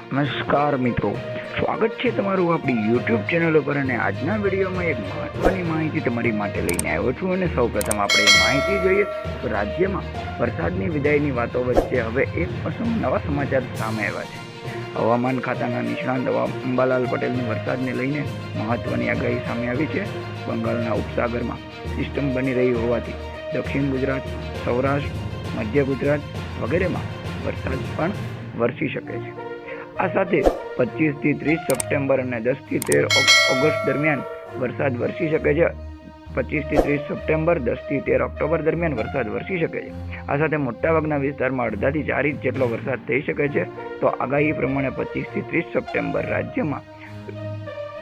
નમસ્કાર મિત્રો, સ્વાગત છે તમારું આપણી યુટ્યુબ ચેનલ ઉપર। અને આજના વિડીયોમાં એક મહત્વની માહિતી તમારી માટે લઈને આવ્યો છું। અને સૌપ્રથમ આપણે એ માહિતી જોઈએ તો રાજ્યમાં વરસાદની વિદાયની વાતો વચ્ચે હવે એક નવા સમાચાર સામે આવ્યા છે। હવામાન ખાતાના નિષ્ણાંત અંબાલાલ પટેલની વરસાદને લઈને મહત્વની આગાહી સામે આવી છે। બંગાળના ઉપસાગરમાં સિસ્ટમ બની રહી હોવાથી દક્ષિણ ગુજરાત, સૌરાષ્ટ્ર, મધ્ય ગુજરાત વગેરેમાં વરસાદ પણ વરસી શકે છે। આ સાથે 25 થી 30 સપ્ટેમ્બર અને 10 થી 13 ઓગસ્ટ દરમિયાન વરસાદ વરસી શકે છે। 25 થી 30 સપ્ટેમ્બર, 10 થી 13 ઓક્ટોબર દરમિયાન વરસાદ વરસી શકે છે। આ સાથે મોટાભાગના વિસ્તારમાં 1.5 થી 4 ઇંચ જેટલો વરસાદ થઈ શકે છે। તો આગાહી પ્રમાણે 25 થી 30 સપ્ટેમ્બર રાજ્યમાં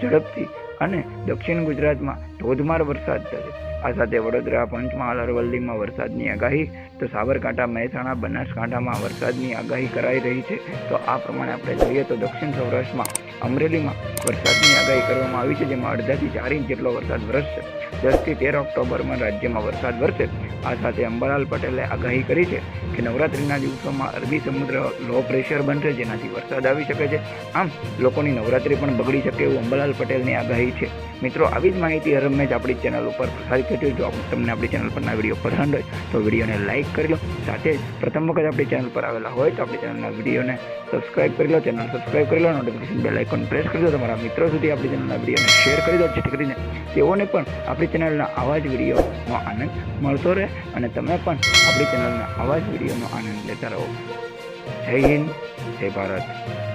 ઝડપથી અને દક્ષિણ ગુજરાતમાં ધોધમાર વરસાદ થશે। આ સાથે વડોદરા, પંચમહાલ, અરવલ્લીમાં વરસાદની આગાહી, તો સાબરકાંઠા, મહેસાણા, બનાસકાંઠામાં વરસાદની આગાહી કરાઈ રહી છે। તો આ પ્રમાણે આપણે જોઈએ તો દક્ષિણ સૌરાષ્ટ્રમાં અમરેલીમાં વરસાદની આગાહી કરવામાં આવી છે, જેમાં 1.5 થી 4 ઇંચ જેટલો વરસાદ વરસશે। 10 થી 13 ઓક્ટોબરમાં રાજ્યમાં વરસાદ વરસે। આ સાથે અંબાલાલ પટેલે આગાહી કરી છે કે નવરાત્રિના દિવસોમાં અરબી સમુદ્ર લો પ્રેશર બનશે, જેનાથી વરસાદ આવી શકે છે। આમ લોકોની નવરાત્રિ પણ બગડી શકે એવું અંબાલાલ પટેલની આગાહી છે। મિત્રો, આવી જ માહિતી હર હંમેશ આપણી ચેનલ ઉપર પ્રસારિત થતી હોય। જો તમને આપણી ચેનલ પરના વિડીયો પસંદ હોય તો વિડીયોને લાઇક કરી લો। સાથે જ પ્રથમ વખત આપણી ચેનલ પર આવેલા હોય તો આપણી ચેનલના વિડીયોને સબસ્ક્રાઇબ કરી લો, ચેનલ સબસ્ક્રાઇબ કરી લો, નોટિફિકેશન બેલ આઇકોન પ્રેસ કરી દો, તમારા મિત્રો સુધી આપણી ચેનલના વિડીયોને શેર કરી દો, જેથી કરીને તેઓને પણ આપણી ચેનલના આવા જ વિડીયોનો આનંદ મળતો રહે અને તમે પણ આપણી ચેનલના આવા જ વિડીયોનો આનંદ લેતા રહો। જય હિન્દ, જય ભારત।